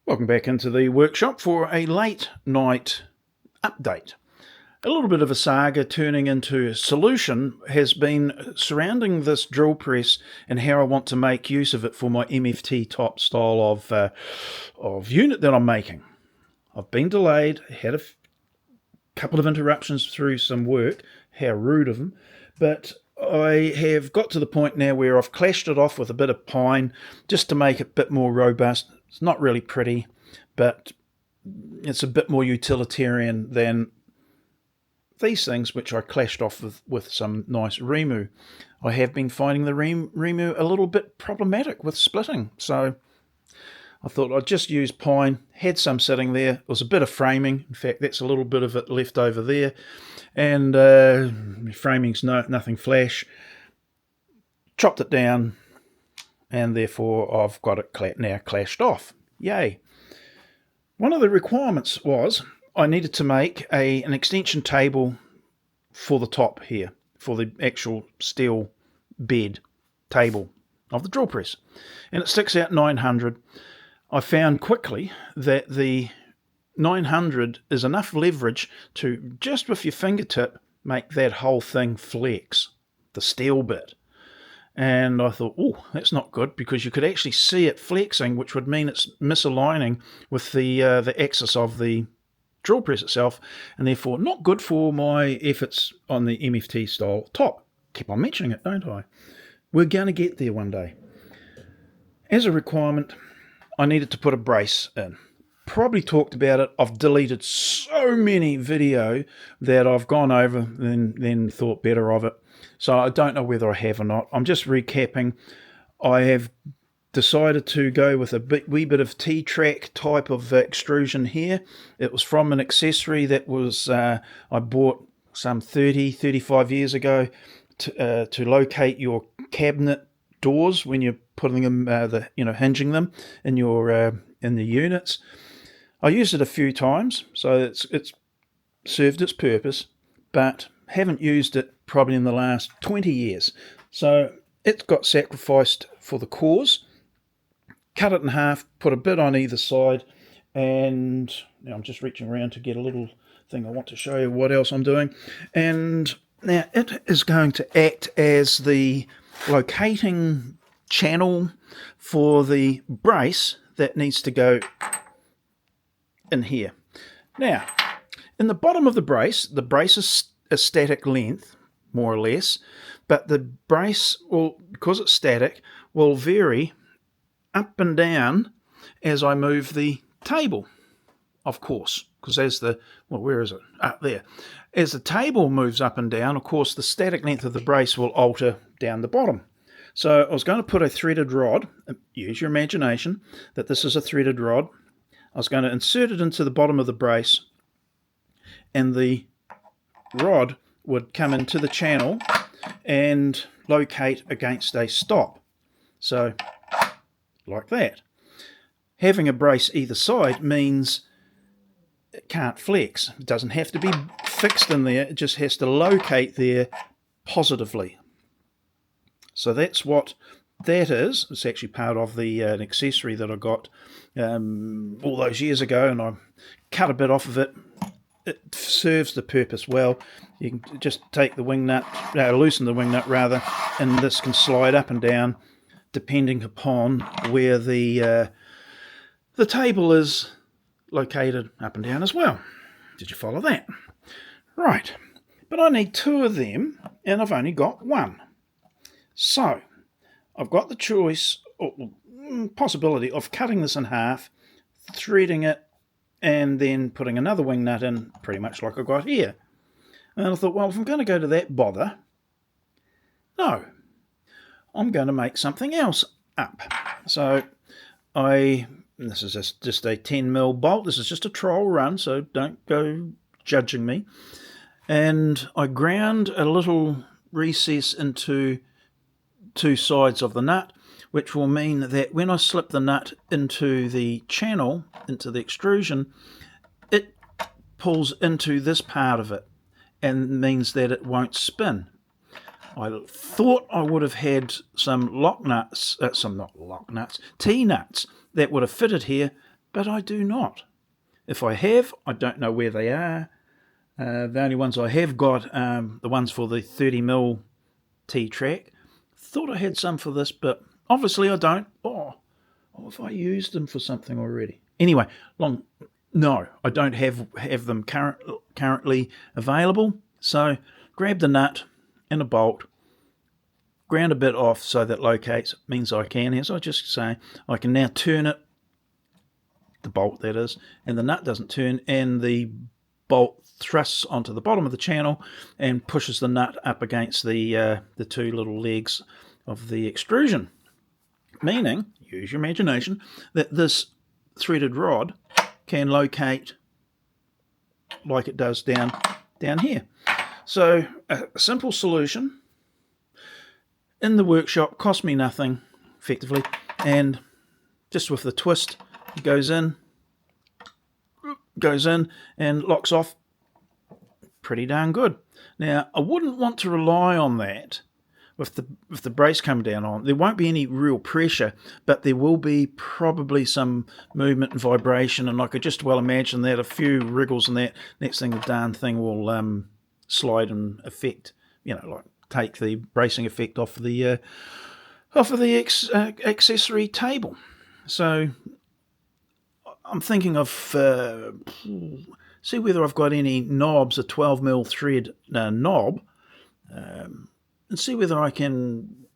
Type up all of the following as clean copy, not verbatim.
Welcome back into the workshop for a late night update. A little bit of a saga turning into a solution has been surrounding this drill press and how I want to make use of it for my MFT type style of unit that I'm making. I've been delayed, had a couple of interruptions through some work, how rude of them, but I have got to the point now where I've clashed it off with a bit of pine just to make it a bit more robust. It's not really pretty, but it's a bit more utilitarian than these things, which I clashed off with some nice Remu. I have been finding the Remu a little bit problematic with splitting, so I thought I'd just use pine. Had some sitting there. There was a bit of framing. In fact, that's a little bit of it left over there. And framing's nothing flash. Chopped it down, and therefore I've got it now clashed off. Yay. One of the requirements was I needed to make an extension table for the top here, for the actual steel bed table of the drill press. And it sticks out 900. I found quickly that the 900 is enough leverage to, just with your fingertip, make that whole thing flex, the steel bit. And I thought, oh, that's not good, because you could actually see it flexing, which would mean it's misaligning with the axis of the drill press itself, and therefore not good for my efforts on the MFT style top. Keep on mentioning it, don't I? We're going to get there one day. As a requirement, I needed to put a brace in. Probably talked about it. I've deleted so many video that I've gone over and then thought better of it. So I don't know whether I have or not. I'm just recapping. I have decided to go with a wee bit of T-track type of extrusion here. It was from an accessory that was I bought some 35 years ago to locate your cabinet doors when you're putting them, hinging them in your in the units. I used it a few times, so it's served its purpose, but haven't used it probably in the last 20 years. So it got sacrificed for the cause. Cut it in half, put a bit on either side, and now I'm just reaching around to get a little thing I want to show you what else I'm doing. And now it is going to act as the locating channel for the brace that needs to go in here. Now, in the bottom of the brace is a static length, more or less, but the brace will, because it's static, will vary up and down as I move the table, of course, because where is it? Up there. As the table moves up and down, of course, the static length of the brace will alter down the bottom. So I was going to put a threaded rod, use your imagination that this is a threaded rod. I was going to insert it into the bottom of the brace, and the rod would come into the channel and locate against a stop. So, like that. Having a brace either side means it can't flex. It doesn't have to be fixed in there, it just has to locate there positively. So that's what that is. It's actually part of an accessory that I got all those years ago, and I cut a bit off of it. It serves the purpose well. You can just take the wing nut, loosen the wing nut rather, and this can slide up and down depending upon where the table is located up and down as well. Did you follow that? Right. But I need two of them, and I've only got one. So I've got the choice, or possibility, of cutting this in half, threading it, and then putting another wing nut in, pretty much like I got here. And I thought, well, if I'm going to go to that bother, no, I'm going to make something else up. So this is just a 10mm bolt. This is just a trial run, so don't go judging me. And I ground a little recess into two sides of the nut, which will mean that when I slip the nut into the channel, into the extrusion, it pulls into this part of it and means that it won't spin. I thought I would have had some T-nuts that would have fitted here, but I do not. If I have, I don't know where they are. The only ones I have got, the ones for the 30mm T-Track. Thought I had some for this, but obviously I don't. Oh, if I used them for something already. Anyway, no, I don't have them currently available. So grab the nut and a bolt, ground a bit off so that locates. It means I can, as I just say, I can now turn it, the bolt that is, and the nut doesn't turn, and the bolt thrusts onto the bottom of the channel and pushes the nut up against the two little legs of the extrusion, meaning, use your imagination, that this threaded rod can locate like it does down here. So a simple solution in the workshop, cost me nothing effectively, and just with the twist, it goes in and locks off pretty darn good. Now, I wouldn't want to rely on that with the brace coming down on. There won't be any real pressure, but there will be probably some movement and vibration, and I could just well imagine that a few wriggles and that next thing the darn thing will slide and affect, like take the bracing effect off of the accessory table. So I'm thinking of see whether I've got any knobs, a 12mm thread knob, and see whether I can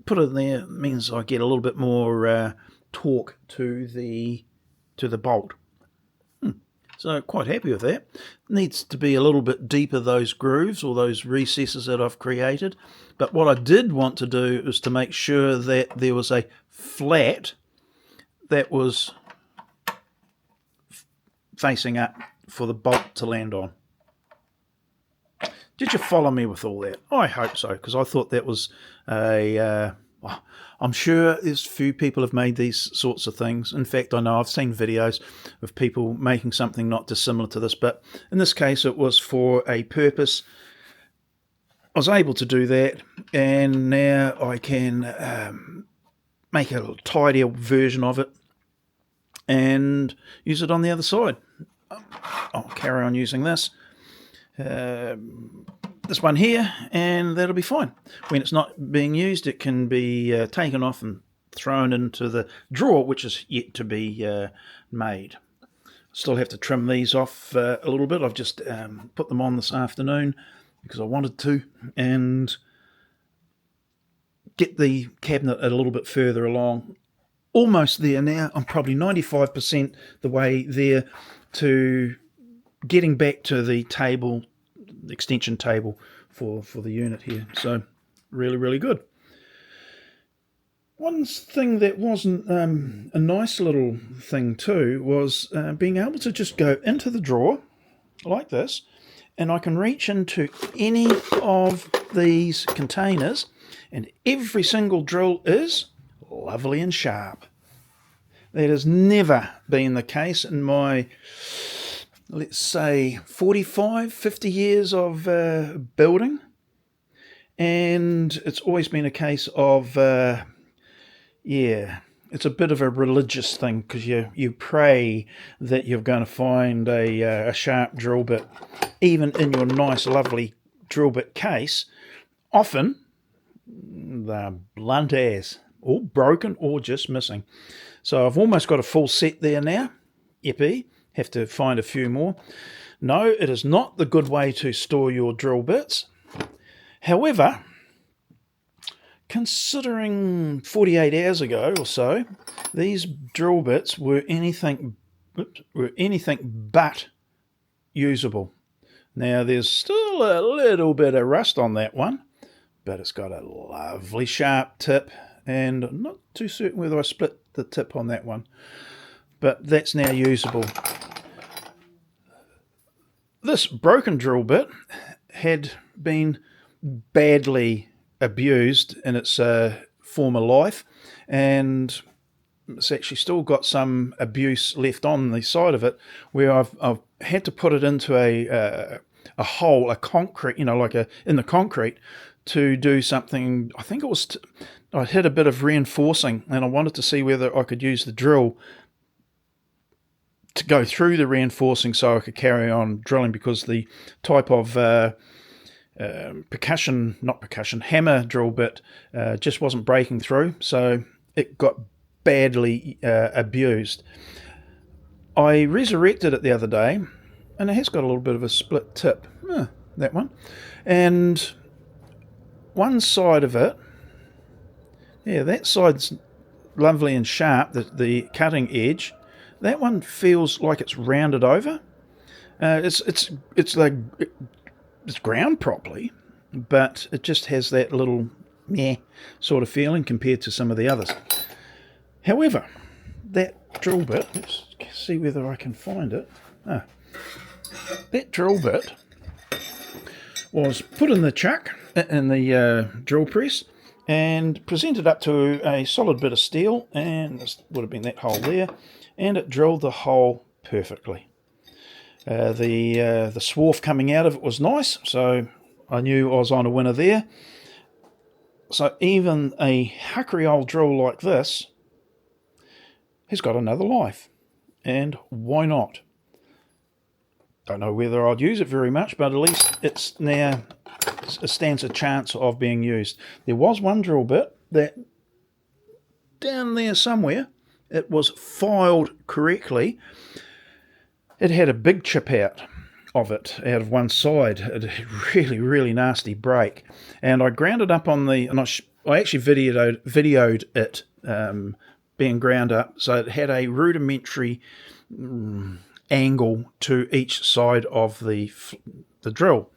put it in there. It means I get a little bit more torque to the bolt. So quite happy with that. Needs to be a little bit deeper, those grooves or those recesses that I've created. But what I did want to do is to make sure that there was a flat that was facing up for the bolt to land on. Did you follow me with all that? I hope so, because I thought that was I'm sure there's few people have made these sorts of things. In fact, I know I've seen videos of people making something not dissimilar to this, but in this case it was for a purpose. I was able to do that, and now I can make a tidier version of it and use it on the other side. I'll carry on using this one here, and that'll be fine. When it's not being used, it can be taken off and thrown into the drawer, which is yet to be made. Still have to trim these off a little bit. I've just put them on this afternoon because I wanted to, and get the cabinet a little bit further along. Almost there now. I'm probably 95% the way there to getting back to the table, the extension table for the unit here. So really, really good. One thing that wasn't a nice little thing too was being able to just go into the drawer like this, and I can reach into any of these containers, and every single drill is lovely and sharp. That has never been the case in my, let's say, 45, 50 years of building. And it's always been a case of, it's a bit of a religious thing, because you pray that you're going to find a sharp drill bit, even in your nice, lovely drill bit case. Often, they're blunt as, or broken, or just missing. So I've almost got a full set there now. Epi, have to find a few more. No, it is not the good way to store your drill bits. However, considering 48 hours ago or so, these drill bits were anything but usable. Now there's still a little bit of rust on that one, but it's got a lovely sharp tip, and I'm not too certain whether I split the tip on that one, but that's now usable. This broken drill bit had been badly abused in its former life, and it's actually still got some abuse left on the side of it, where I've had to put it into a hole, a concrete, in the concrete, to do something. I think it was I hit a bit of reinforcing, and I wanted to see whether I could use the drill to go through the reinforcing so I could carry on drilling, because the type of hammer drill bit just wasn't breaking through, so it got badly abused. I resurrected it the other day, and it has got a little bit of a split tip, that one, and one side of it, that side's lovely and sharp, the cutting edge. That one feels like it's rounded over. It's like it's ground properly, but it just has that little meh sort of feeling compared to some of the others. However, that drill bit, let's see whether I can find it. That drill bit was put in the chuck, in the drill press, and presented up to a solid bit of steel, and this would have been that hole there, and it drilled the hole perfectly. The swarf coming out of it was nice, so I knew I was on a winner there. So even a huckery old drill like this has got another life, and why not? Don't know whether I'd use it very much, but at least it stands a chance of being used. There was one drill bit that down there somewhere, it was filed correctly. It had a big chip out of it, out of one side. It had a really, really nasty break. And I ground it up on the... And I actually videoed it being ground up, so it had a rudimentary angle to each side of the drill.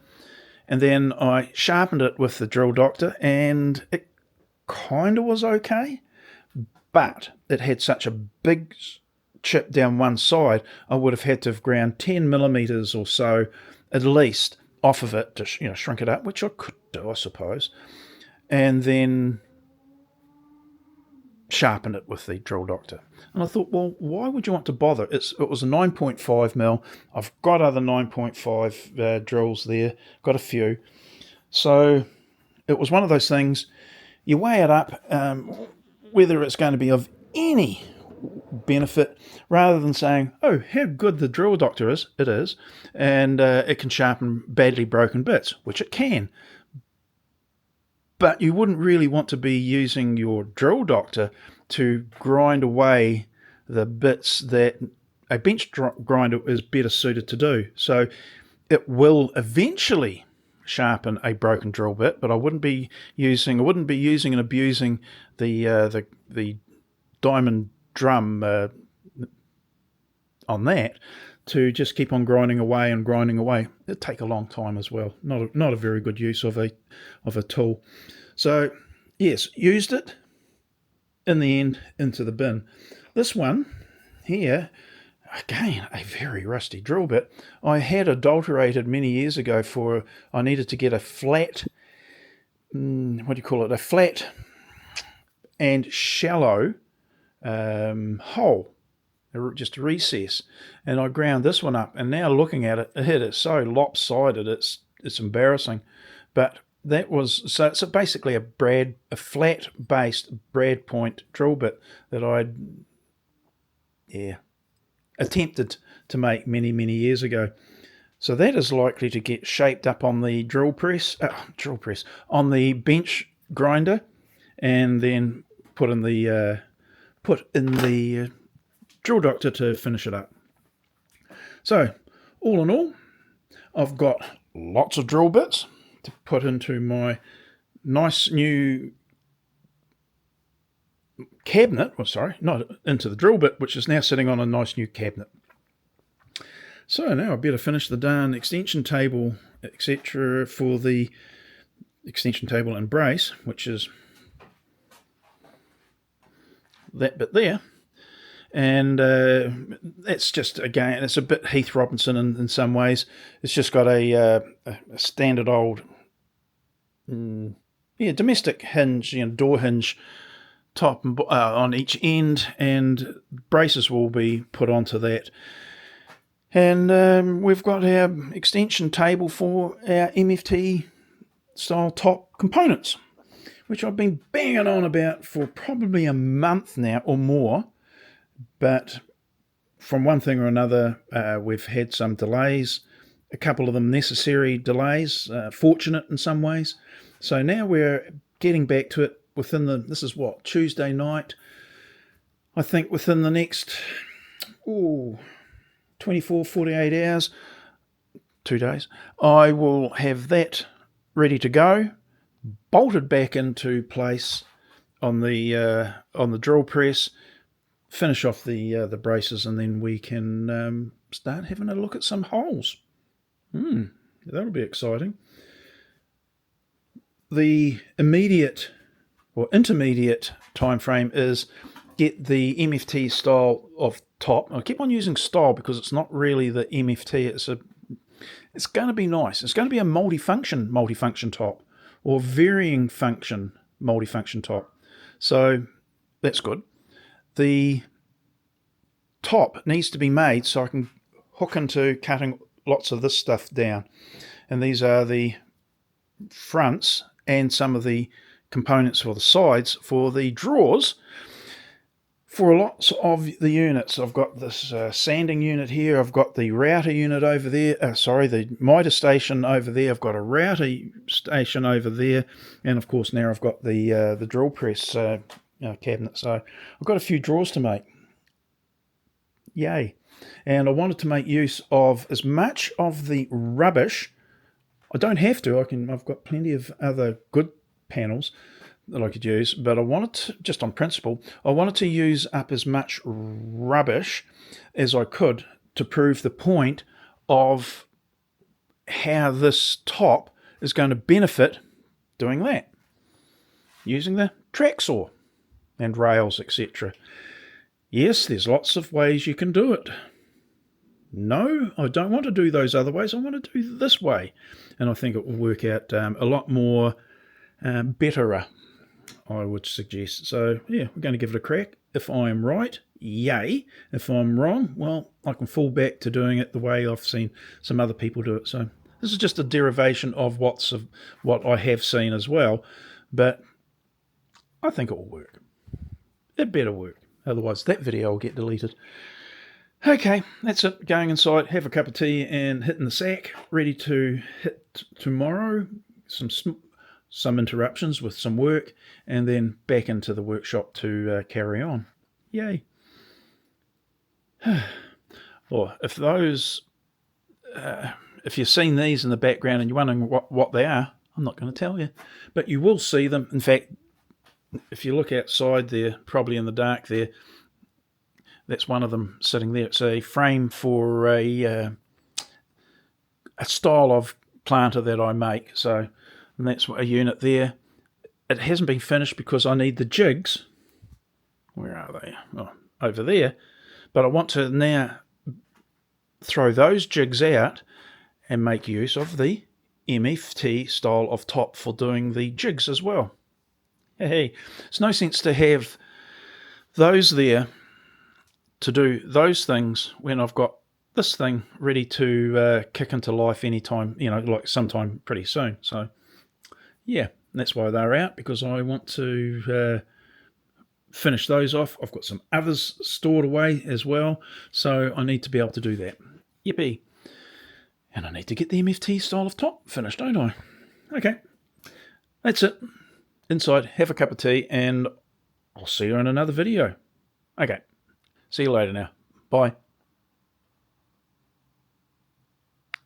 And then I sharpened it with the drill doctor, and it kind of was okay. But it had such a big chip down one side, I would have had to have ground 10 millimeters or so at least off of it to shrink it up, which I could do, I suppose, and then sharpen it with the drill doctor. And I thought, well, why would you want to bother? It was a 9.5 mil. I've got other 9.5 drills there, got a few. So it was one of those things, you weigh it up, whether it's going to be of any benefit, rather than saying, oh, how good the drill doctor is. It is, and it can sharpen badly broken bits, which it can. But you wouldn't really want to be using your drill doctor to grind away the bits that a bench grinder is better suited to do. So it will eventually sharpen a broken drill bit, but I wouldn't be using and abusing the diamond drum on that to just keep on grinding away. It'd take a long time as well. Not a very good use of a tool. So yes, used it, in the end into the bin. This one here, again, a very rusty drill bit. I had adulterated many years ago I needed to get a flat, a flat and shallow hole, just a recess. And I ground this one up, and now looking at it, it is so lopsided, it's embarrassing. But it's basically a flat-based brad point drill bit that I'd attempted to make many, many years ago. So that is likely to get shaped up on the drill press, on the bench grinder, and then put in the drill doctor to finish it up. So all in all, I've got lots of drill bits to put into my nice new cabinet. Well, sorry, not into the drill bit, which is now sitting on a nice new cabinet. So now I better finish the darn extension table, etc., for the extension table and brace, which is that bit there. And that's just, again, it's a bit Heath Robinson in some ways. It's just got a standard old domestic hinge, door hinge top and on each end, and braces will be put onto that. And we've got our extension table for our MFT style top components, which I've been banging on about for probably a month now or more. But from one thing or another, we've had some delays, a couple of them necessary delays, fortunate in some ways. So now we're getting back to it within this is what, Tuesday night. I think within the next 24, 48 hours, 2 days, I will have that ready to go, bolted back into place on the drill press, finish off the braces, and then we can start having a look at some holes. That'll be exciting. The immediate or intermediate time frame is get the MFT style of top. I keep on using style because it's not really the MFT. It's going to be nice. It's going to be a multifunction top, or varying function multifunction top. So that's good. The top needs to be made so I can hook into cutting lots of this stuff down. And these are the fronts and some of the components for the sides for the drawers for lots of the units. I've got this sanding unit here. I've got the router unit over there. The miter station over there. I've got a router station over there. And of course now I've got the drill press cabinet. So I've got a few drawers to make. Yay. And I wanted to make use of as much of the rubbish. I don't have to. I've got plenty of other good panels that I could use, but I wanted to, just on principle, I wanted to use up as much rubbish as I could to prove the point of how this top is going to benefit doing that, using the track saw and rails, etc. Yes, there's lots of ways you can do it. No, I don't want to do those other ways. I want to do this way. And I think it will work out a lot more betterer, I would suggest. So, yeah, we're going to give it a crack. If I'm right, yay. If I'm wrong, well, I can fall back to doing it the way I've seen some other people do it. So this is just a derivation of what I have seen as well. But I think it will work. It better work. Otherwise, that video will get deleted. Okay, that's it. Going inside, have a cup of tea and hitting the sack. Ready to hit tomorrow. Some interruptions with some work, and then back into the workshop to carry on. Yay. Or if you've seen these in the background and you're wondering what they are, I'm not going to tell you. But you will see them. In fact, if you look outside there, probably in the dark there, that's one of them sitting there. It's a frame for a style of planter that I make. So, and that's a unit there. It hasn't been finished because I need the jigs. Where are they? Oh, over there. But I want to now throw those jigs out and make use of the MFT style of top for doing the jigs as well. Hey, it's no sense to have those there to do those things when I've got this thing ready to kick into life anytime, like sometime pretty soon. So, yeah, that's why they're out, because I want to finish those off. I've got some others stored away as well, so I need to be able to do that. Yippee. And I need to get the MFT style of top finished, don't I? Okay, that's it. Inside, have a cup of tea, and I'll see you in another video. Okay. See you later now. Bye.